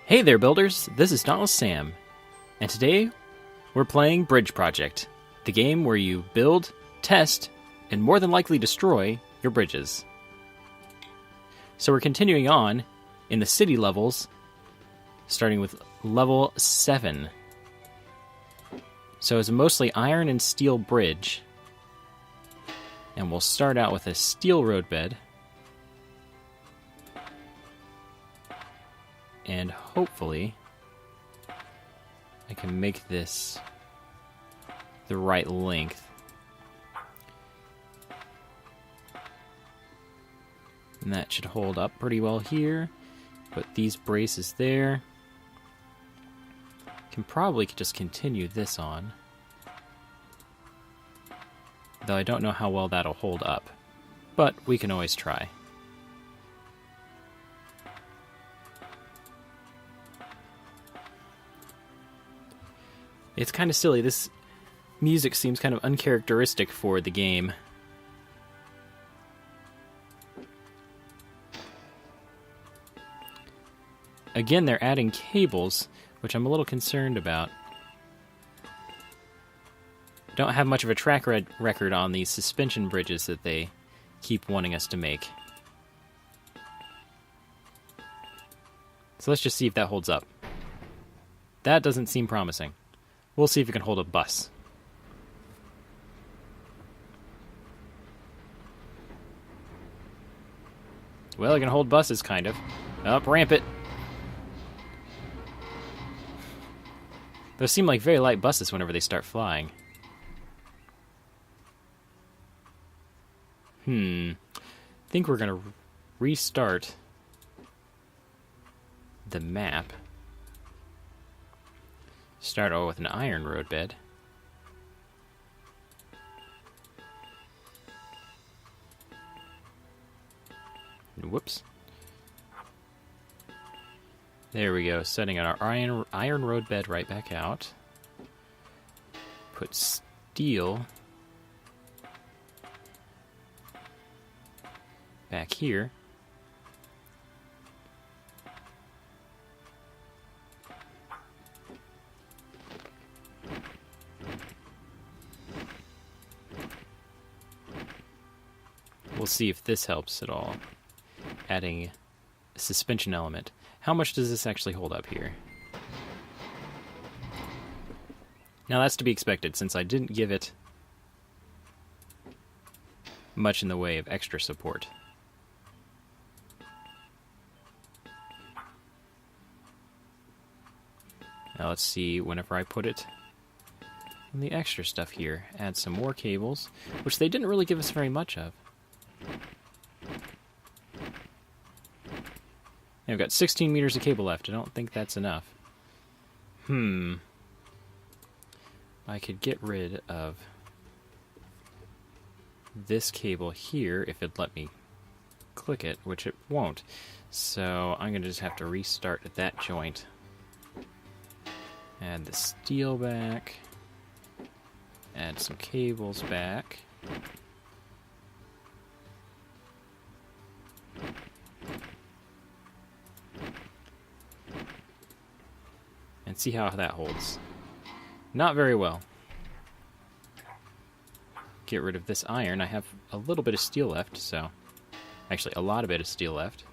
Hey there, builders! This is Dauntless Sam, and today we're playing Bridge Project, the game where you build, test, and more than likely destroy your bridges. So we're continuing on in the city levels, starting with level 7. So it's a mostly iron and steel bridge, and we'll start out with a steel roadbed. And hopefully I can make this the right length. And that should hold up pretty well here. Put these braces there. Can probably just continue this on. Though I don't know how well that'll hold up. But we can always try. It's kind of silly. This music seems kind of uncharacteristic for the game. Again, they're adding cables, which I'm a little concerned about. Don't have much of a track record on these suspension bridges that they keep wanting us to make. So let's just see if that holds up. That doesn't seem promising. We'll see if it can hold a bus. Well, it can hold buses, kind of. Up, ramp it. Those seem like very light buses whenever they start flying. I think we're going to restart the map. Start over with an iron roadbed. Whoops. There we go. Setting our iron roadbed right back out. Put steel back here. We'll see if this helps at all. Adding a suspension element. How much does this actually hold up here? Now that's to be expected, since I didn't give it much in the way of extra support. Now let's see, whenever I put it in the extra stuff here, add some more cables, which they didn't really give us very much of. I've got 16 meters of cable left. I don't think that's enough. I could get rid of this cable here if it'd let me click it, which it won't. So I'm going to just have to restart that joint. Add the steel back. Add some cables back. And see how that holds. Not very well. Get rid of this iron. I have a little bit of steel left, so... Actually, a lot of it of steel left.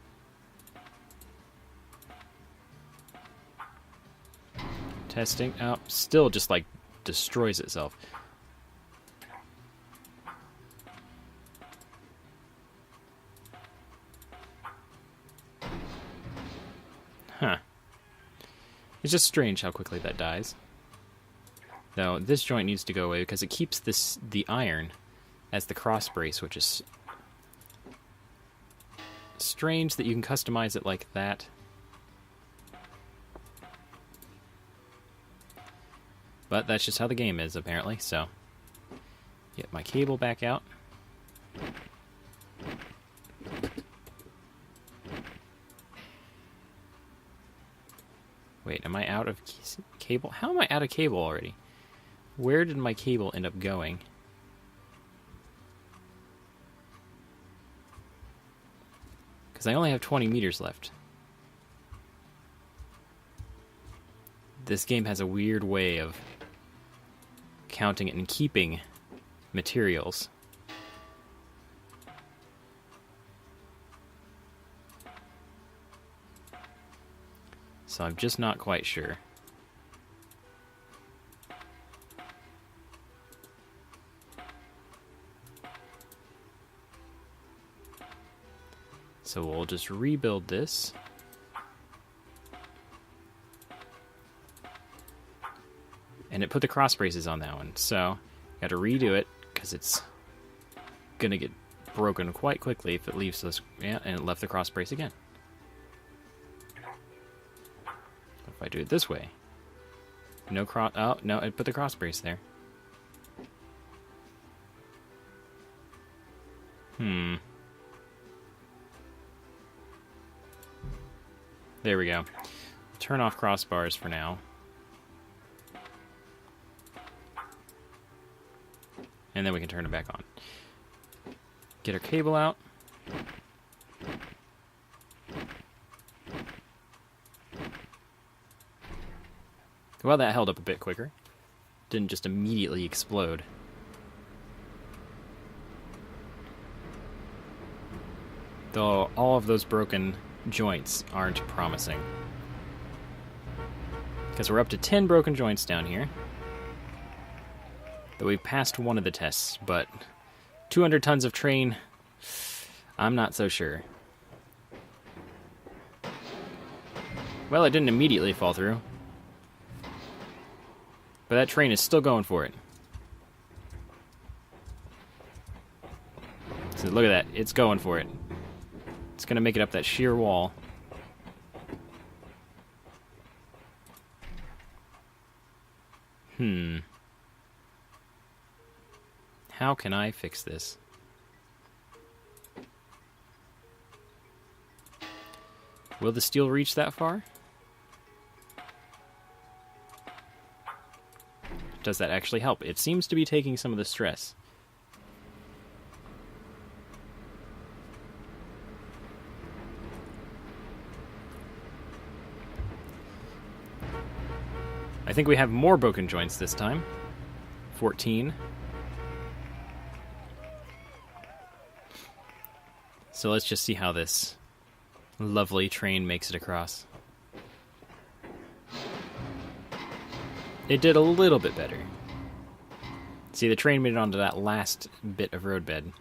Testing. Oh, still just, like, destroys itself. Huh. It's just strange how quickly that dies. Though this joint needs to go away because it keeps the iron as the cross brace, which is strange that you can customize it like that. But that's just how the game is, apparently, so get my cable back out. Wait, am I out of cable? How am I out of cable already? Where did my cable end up going? Because I only have 20 meters left. This game has a weird way of counting and keeping materials. So I'm just not quite sure. So we'll just rebuild this. And it put the cross braces on that one, so got to redo it because it's gonna get broken quite quickly if it leaves this. Yeah, and it left the cross brace again. If I do it this way, no cross. Oh no, it put the cross brace there. There we go. Turn off crossbars for now. And then we can turn it back on. Get our cable out. Well, that held up a bit quicker. Didn't just immediately explode. Though all of those broken joints aren't promising. Because we're up to 10 broken joints down here. Though we've passed one of the tests, but 200 tons of train, I'm not so sure. Well, it didn't immediately fall through. But that train is still going for it. So look at that, it's going for it. It's going to make it up that sheer wall. How can I fix this? Will the steel reach that far? Does that actually help? It seems to be taking some of the stress. I think we have more broken joints this time. 14. So let's just see how this lovely train makes it across. It did a little bit better. See, the train made it onto that last bit of roadbed.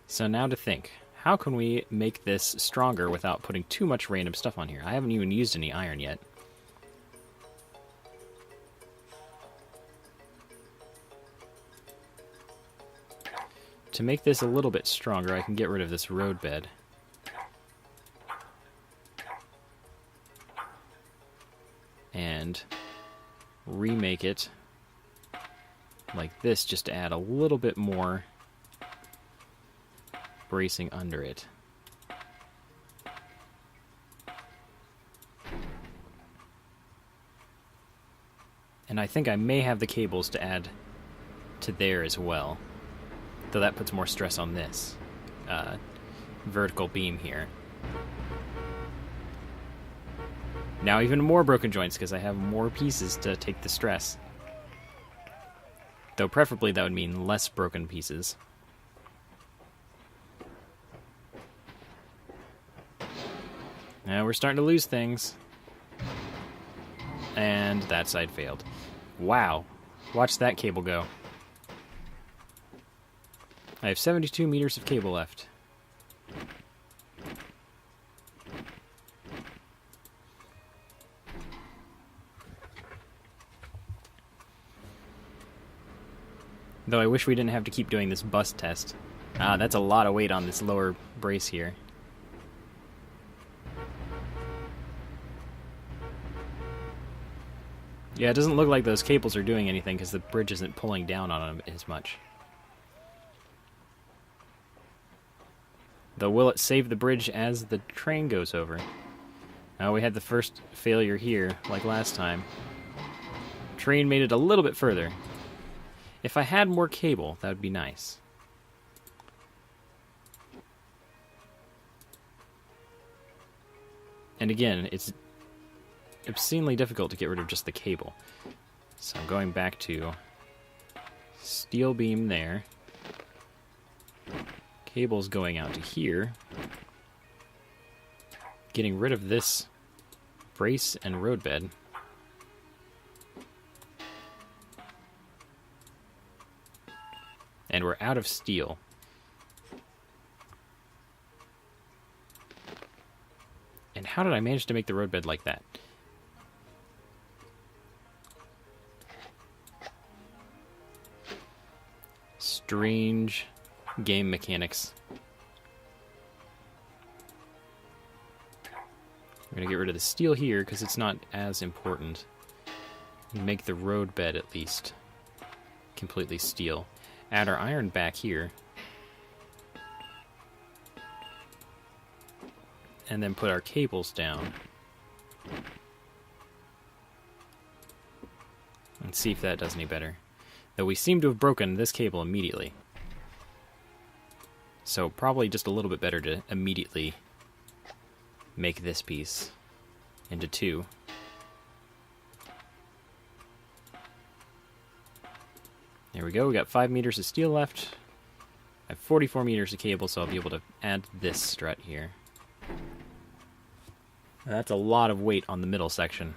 So now to think. How can we make this stronger without putting too much random stuff on here? I haven't even used any iron yet. To make this a little bit stronger, I can get rid of this roadbed. And remake it like this just to add a little bit more bracing under it. And I think I may have the cables to add to there as well. Though that puts more stress on this vertical beam here. Now even more broken joints because I have more pieces to take the stress. Though preferably that would mean less broken pieces. Now we're starting to lose things. And that side failed. Wow. Watch that cable go. I have 72 meters of cable left. Though I wish we didn't have to keep doing this bus test. That's a lot of weight on this lower brace here. Yeah, it doesn't look like those cables are doing anything because the bridge isn't pulling down on them as much. Though will it save the bridge as the train goes over? We had the first failure here, like last time. Train made it a little bit further. If I had more cable, that would be nice. And again, it's obscenely difficult to get rid of just the cable. So I'm going back to steel beam there. Cable's going out to here. Getting rid of this brace and roadbed. And we're out of steel. And how did I manage to make the roadbed like that? Strange game mechanics. We're going to get rid of the steel here because it's not as important. Make the roadbed at least completely steel. Add our iron back here. And then put our cables down. And see if that does any better. Though we seem to have broken this cable immediately. So probably just a little bit better to immediately make this piece into two. There we go, we got 5 meters of steel left. I have 44 meters of cable, so I'll be able to add this strut here. That's a lot of weight on the middle section.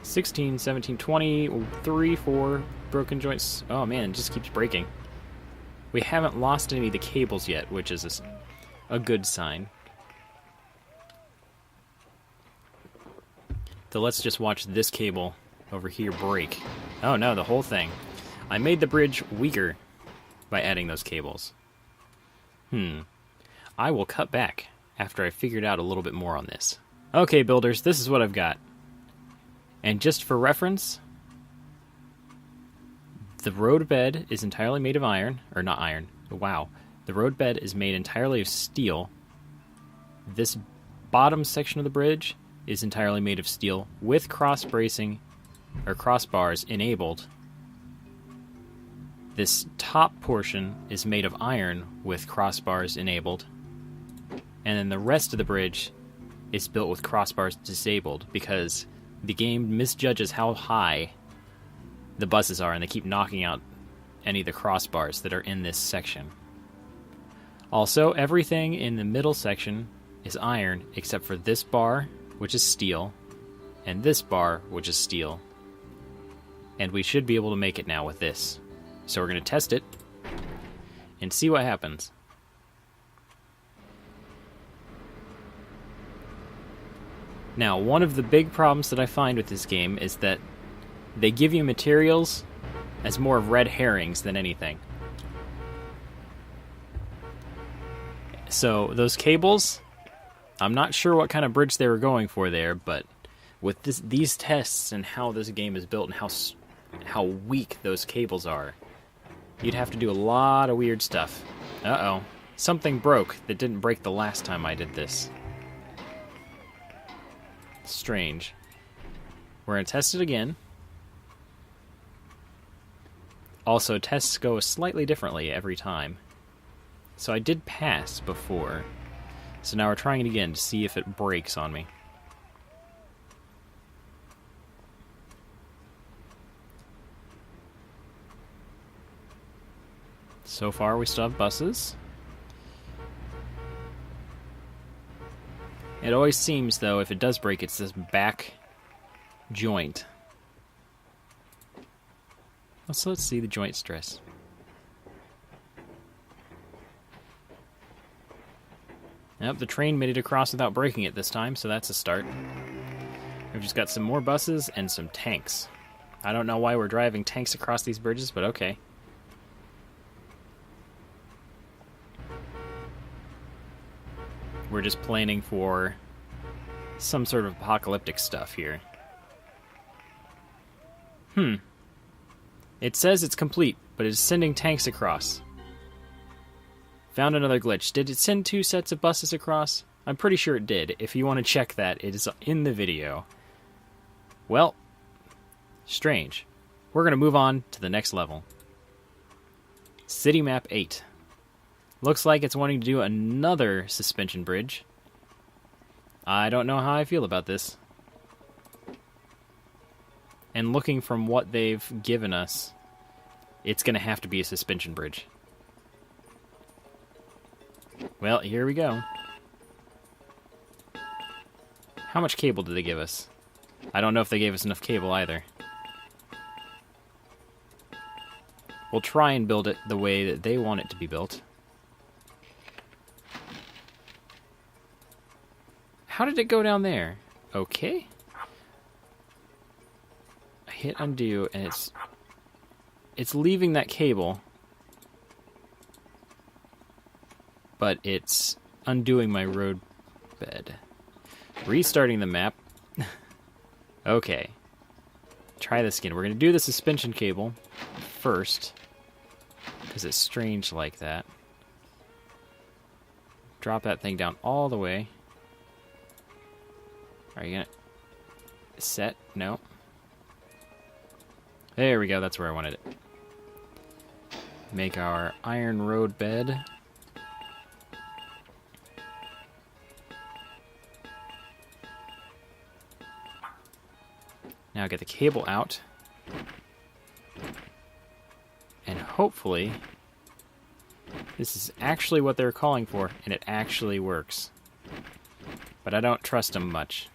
$16, $17, $20, 3, 4 broken joints. Oh man, it just keeps breaking. We haven't lost any of the cables yet, which is a good sign. So let's just watch this cable over here break. Oh no, the whole thing. I made the bridge weaker by adding those cables. I will cut back after I figured out a little bit more on this. Okay, builders, this is what I've got. And just for reference, the roadbed is entirely made of iron, or not iron, wow. The roadbed is made entirely of steel. This bottom section of the bridge is entirely made of steel with cross bracing, or crossbars enabled. This top portion is made of iron with crossbars enabled. And then the rest of the bridge is built with crossbars disabled because the game misjudges how high the buses are and they keep knocking out any of the crossbars that are in this section. Also, everything in the middle section is iron except for this bar, which is steel, and this bar, which is steel. And we should be able to make it now with this. So we're going to test it and see what happens. Now, one of the big problems that I find with this game is that they give you materials as more of red herrings than anything. So, those cables, I'm not sure what kind of bridge they were going for there, but with these tests and how this game is built and how weak those cables are, you'd have to do a lot of weird stuff. Uh-oh. Something broke that didn't break the last time I did this. Strange. We're going to test it again. Also, tests go slightly differently every time. So I did pass before. So now we're trying it again to see if it breaks on me. So far, we still have buses. It always seems, though, if it does break, it's this back joint. So let's see the joint stress. Yep, the train made it across without breaking it this time, so that's a start. We've just got some more buses and some tanks. I don't know why we're driving tanks across these bridges, but okay. We're just planning for some sort of apocalyptic stuff here. It says it's complete, but it's sending tanks across. Found another glitch. Did it send 2 sets of buses across? I'm pretty sure it did. If you want to check that, it is in the video. Well, strange. We're going to move on to the next level. City Map 8. Looks like it's wanting to do another suspension bridge. I don't know how I feel about this. And looking from what they've given us, it's going to have to be a suspension bridge. Well, here we go. How much cable did they give us? I don't know if they gave us enough cable either. We'll try and build it the way that they want it to be built. How did it go down there? Okay. I hit undo and it's leaving that cable. But it's undoing my road bed. Restarting the map. Okay. Try this again. We're going to do the suspension cable first. Because it's strange like that. Drop that thing down all the way. Are you going to set? No. There we go. That's where I wanted it. Make our iron road bed. Now get the cable out. And hopefully, this is actually what they're calling for, and it actually works. But I don't trust them much.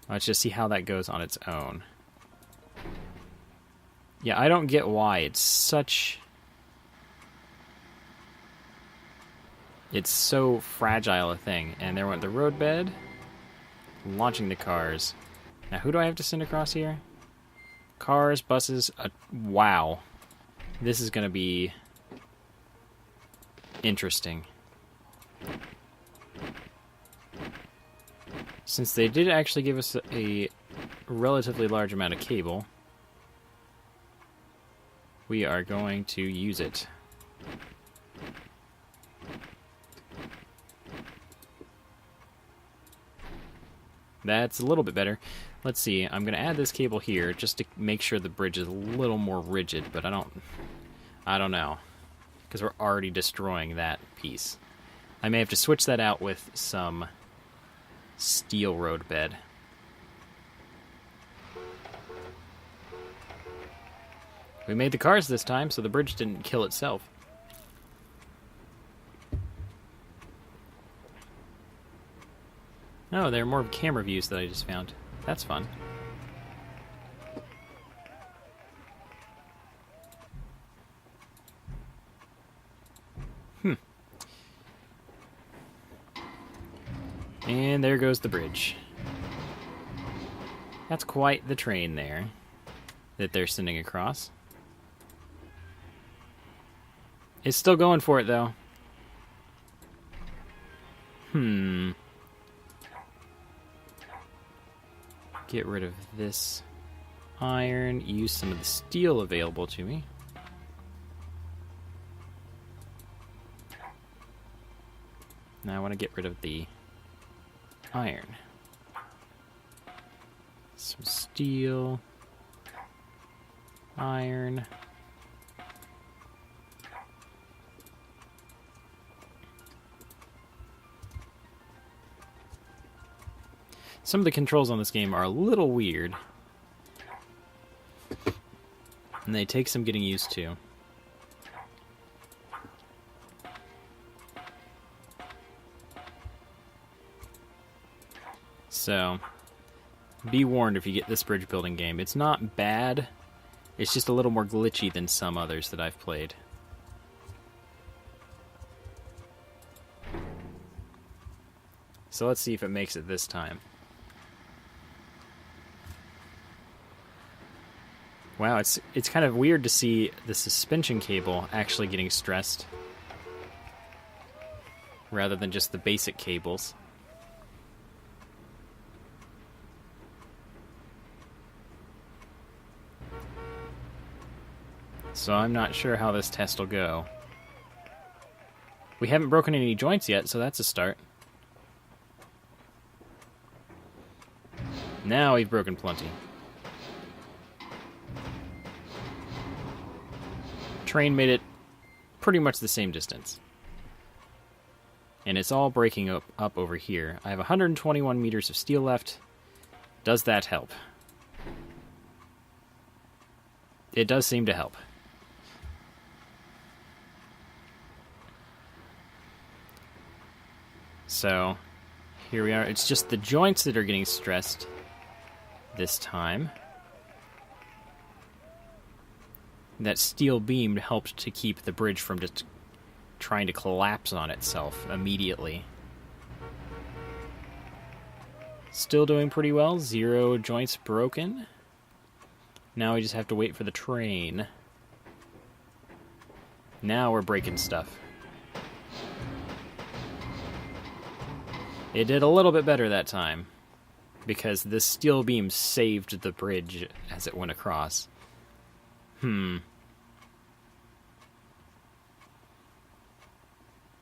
Let's just see how that goes on its own. Yeah, I don't get why it's such... It's so fragile a thing. And there went the road bed. Launching the cars. Now, who do I have to send across here? Cars, buses, wow. This is going to be interesting. Since they did actually give us a relatively large amount of cable, we are going to use it. That's a little bit better. Let's see, I'm going to add this cable here just to make sure the bridge is a little more rigid, but I don't know. Because we're already destroying that piece. I may have to switch that out with some steel road bed. We made the cars this time, so the bridge didn't kill itself. Oh, there are more camera views that I just found. That's fun. And there goes the bridge. That's quite the train there that they're sending across. It's still going for it, though. Get rid of this iron. Use some of the steel available to me. Now I want to get rid of the iron. Some steel. Iron. Some of the controls on this game are a little weird. And they take some getting used to. So, be warned if you get this bridge building game. It's not bad, it's just a little more glitchy than some others that I've played. So let's see if it makes it this time. Wow, it's kind of weird to see the suspension cable actually getting stressed rather than just the basic cables. So I'm not sure how this test will go. We haven't broken any joints yet, so that's a start. Now we've broken plenty. train made it pretty much the same distance. And it's all breaking up over here. I have 121 meters of steel left. Does that help? It does seem to help. So, here we are. It's just the joints that are getting stressed this time. That steel beam helped to keep the bridge from just trying to collapse on itself immediately. Still doing pretty well. 0 joints broken. Now we just have to wait for the train. Now we're breaking stuff. It did a little bit better that time, because this steel beam saved the bridge as it went across.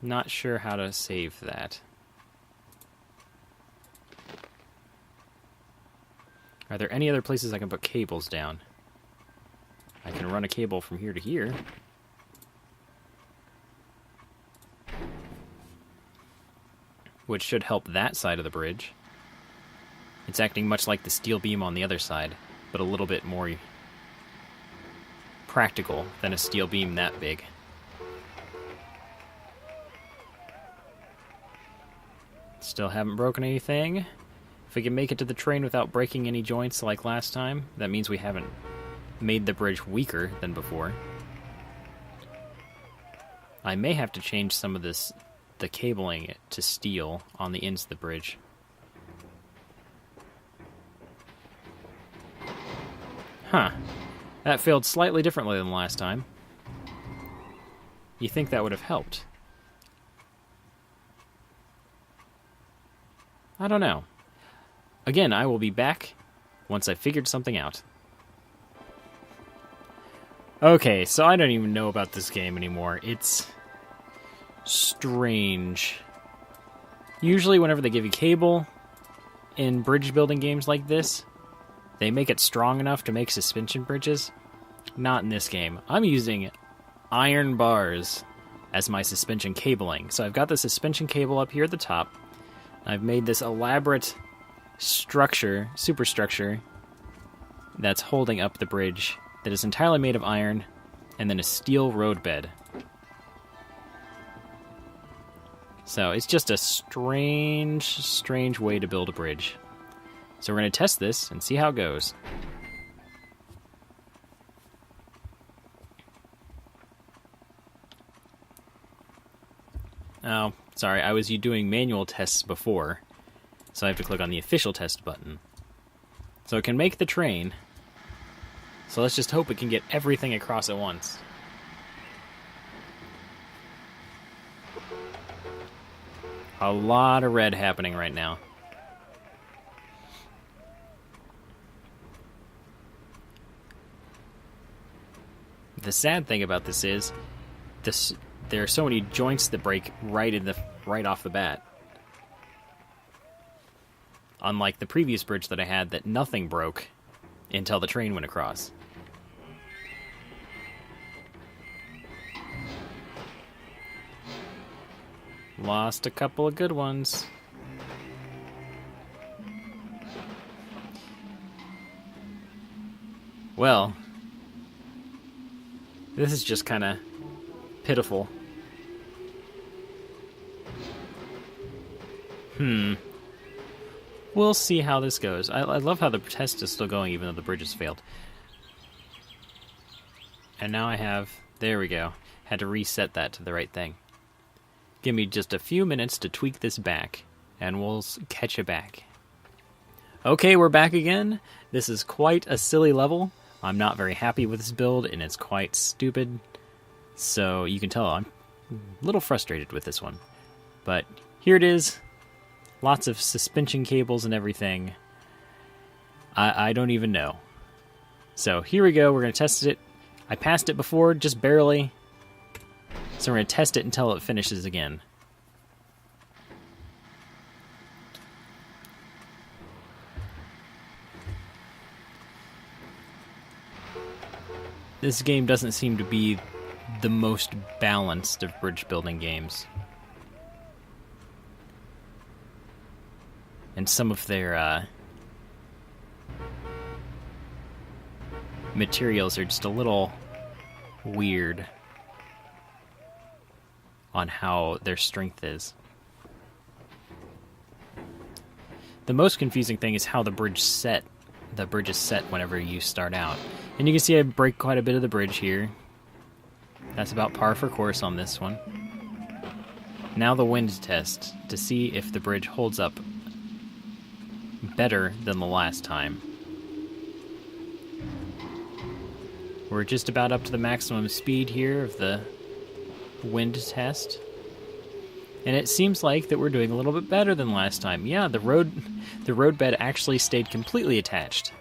Not sure how to save that. Are there any other places I can put cables down? I can run a cable from here to here. Which should help that side of the bridge. It's acting much like the steel beam on the other side, but a little bit more practical than a steel beam that big. Still haven't broken anything. If we can make it to the train without breaking any joints like last time, that means we haven't made the bridge weaker than before. I may have to change some of the cabling to steel on the ends of the bridge. Huh. That failed slightly differently than last time. You think that would have helped? I don't know. Again, I will be back once I figured something out. Okay, so I don't even know about this game anymore. It's strange. Usually whenever they give you cable in bridge building games like this, they make it strong enough to make suspension bridges. Not in this game. I'm using iron bars as my suspension cabling. So I've got the suspension cable up here at the top. I've made this elaborate structure, superstructure, that's holding up the bridge, that is entirely made of iron, and then a steel roadbed. So it's just a strange way to build a bridge. So we're going to test this and see how it goes. Oh, sorry, I was doing manual tests before, so I have to click on the official test button. So it can make the train, so let's just hope it can get everything across at once. A lot of red happening right now. The sad thing about this is, there are so many joints that break right off the bat. Unlike the previous bridge that I had, that nothing broke until the train went across. Lost a couple of good ones. Well, this is just kind of pitiful. We'll see how this goes. I love how the test is still going even though the bridge has failed. And now I have... There we go. Had to reset that to the right thing. Give me just a few minutes to tweak this back, and we'll catch you back. Okay, we're back again. This is quite a silly level. I'm not very happy with this build, and it's quite stupid. So you can tell I'm a little frustrated with this one. But here it is. Lots of suspension cables and everything. I don't even know. So here we go. We're going to test it. I passed it before, just barely. So we're going to test it until it finishes again. This game doesn't seem to be the most balanced of bridge building games. And some of their materials are just a little weird on how their strength is. The most confusing thing is how the bridge is set whenever you start out. And you can see I break quite a bit of the bridge here. That's about par for course on this one. Now the wind test to see if the bridge holds up better than the last time. We're just about up to the maximum speed here of the wind test. And it seems like that we're doing a little bit better than last time. Yeah, the road bed actually stayed completely attached.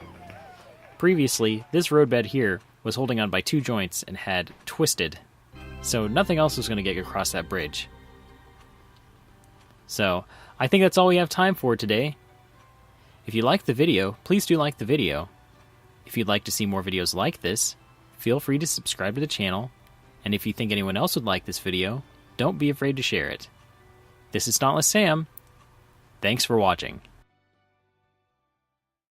Previously, this road bed here was holding on by 2 joints and had twisted. So nothing else was going to get across that bridge. So, I think that's all we have time for today. If you liked the video, please do like the video. If you'd like to see more videos like this, feel free to subscribe to the channel. And if you think anyone else would like this video, don't be afraid to share it. This is Dauntless Sam. Thanks for watching.